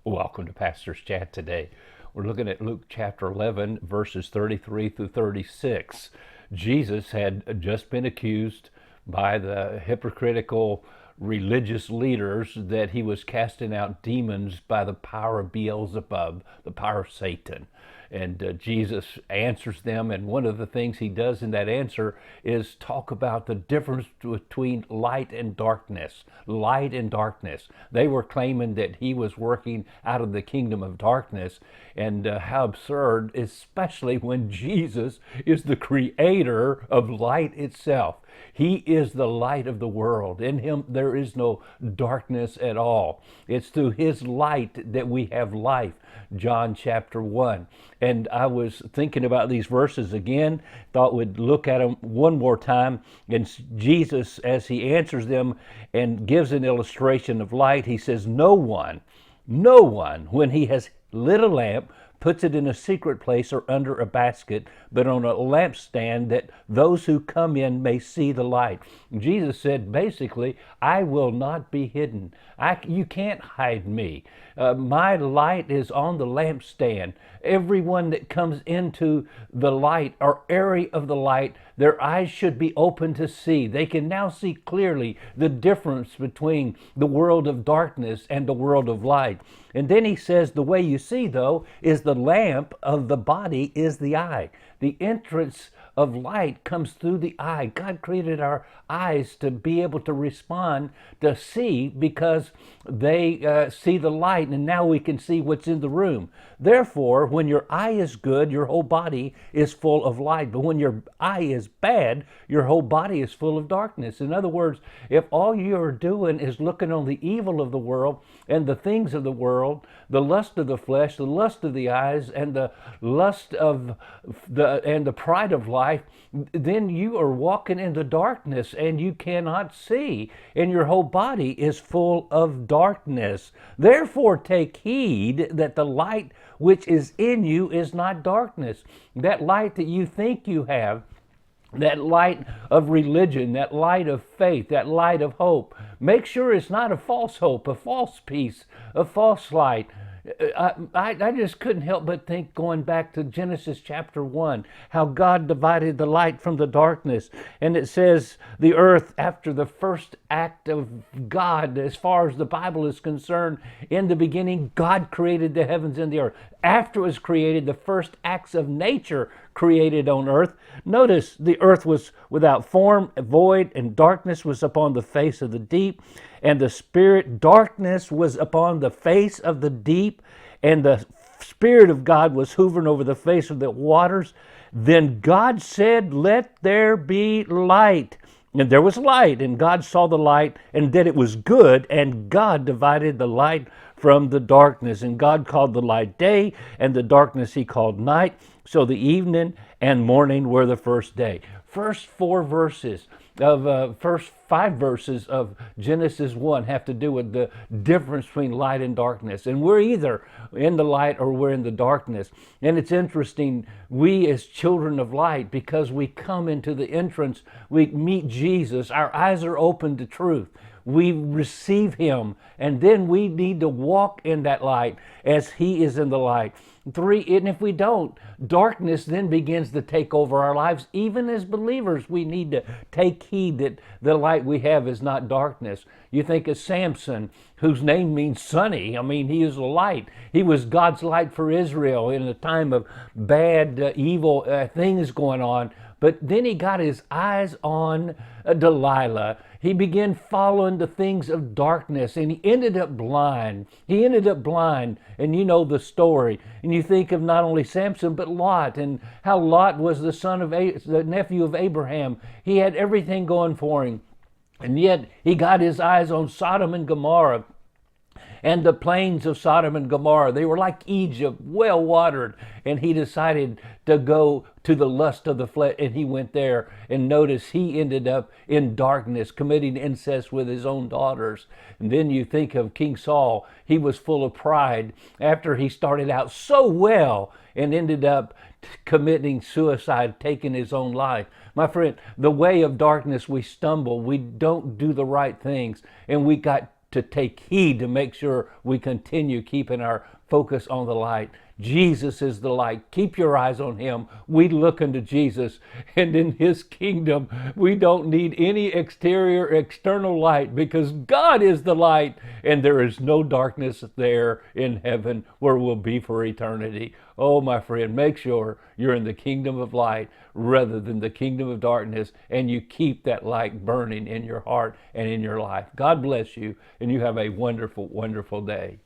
Welcome to Pastor's Chat today. We're looking at Luke chapter 11, verses 33 through 36. Jesus had just been accused by the hypocritical religious leaders that he was casting out demons by the power of Beelzebub, the power of Satan. And Jesus answers them, and one of the things he does in that answer is talk about the difference between light and darkness. Light and darkness. They were claiming that he was working out of the kingdom of darkness, and how absurd, especially when Jesus is the creator of light itself. He is the light of the world. In him there is no darkness at all. It's through his light that we have life. John chapter 1. And I was thinking about these verses again, thought we'd look at them one more time. And Jesus, as he answers them and gives an illustration of light, he says, no one, when he has lit a lamp, puts it in a secret place or under a basket, but on a lampstand, that those who come in may see the light. Jesus said, basically, I will not be hidden. You can't hide me. My light is on the lampstand. Everyone that comes into the light or area of the light, their eyes should be open to see. They can now see clearly the difference between the world of darkness and the world of light. And then he says, the way you see, though, is the lamp of the body is the eye. The entrance of light comes through the eye. God created our eyes to be able to respond, to see, because they see the light, and now we can see what's in the room. Therefore, when your eye is good, your whole body is full of light. But when your eye is bad, your whole body is full of darkness. In other words, if all you're doing is looking on the evil of the world and the things of the world, the lust of the flesh, the lust of the eyes, and the lust of the pride of life, then you are walking in the darkness and you cannot see, and your whole body is full of darkness. Therefore, take heed that the light which is in you is not darkness. That light that you think you have, that light of religion, that light of faith, that light of hope, make sure it's not a false hope, a false peace, a false light. I just couldn't help but think, going back to Genesis chapter 1, how God divided the light from the darkness. And it says the earth, after the first act of God, as far as the Bible is concerned, in the beginning, God created the heavens and the earth. After it was created, the first acts of nature created on earth. Notice the earth was without form, void, and darkness was upon the face of the deep. And the spirit, darkness was upon the face of the deep, and the Spirit of God was hovering over the face of the waters. Then God said, let there be light. And there was light, and God saw the light, and that it was good, and God divided the light from the darkness. And God called the light day, and the darkness he called night. So the evening and morning were the first day. First five verses of Genesis 1 have to do with the difference between light and darkness. And we're either in the light or we're in the darkness. And it's interesting, we as children of light, because we come into the entrance, we meet Jesus, our eyes are open to truth. We receive him, and then we need to walk in that light as he is in the light. Three, and if we don't, darkness then begins to take over our lives. Even as believers, we need to take heed that the light we have is not darkness. You think of Samson, whose name means sunny. I mean, he is a light. He was God's light for Israel in a time of bad, evil things going on. But then he got his eyes on Delilah. He began following the things of darkness, and he ended up blind. And you know the story. And you think of not only Samson, but Lot, and how Lot was the nephew of Abraham. He had everything going for him. And yet he got his eyes on Sodom and Gomorrah. And the plains of Sodom and Gomorrah, they were like Egypt, well watered. And he decided to go to the lust of the flesh, and he went there. And notice he ended up in darkness, committing incest with his own daughters. And then you think of King Saul. He was full of pride after he started out so well and ended up committing suicide, taking his own life. My friend, the way of darkness, we stumble, we don't do the right things, and we got to take heed to make sure we continue keeping our focus on the light. Jesus is the light. Keep your eyes on him. We look unto Jesus, and in his kingdom we don't need any external light, because God is the light, and there is no darkness there in heaven where we'll be for eternity. Oh, my friend, make sure you're in the kingdom of light rather than the kingdom of darkness, and you keep that light burning in your heart and in your life. God bless you, and you have a wonderful, wonderful day.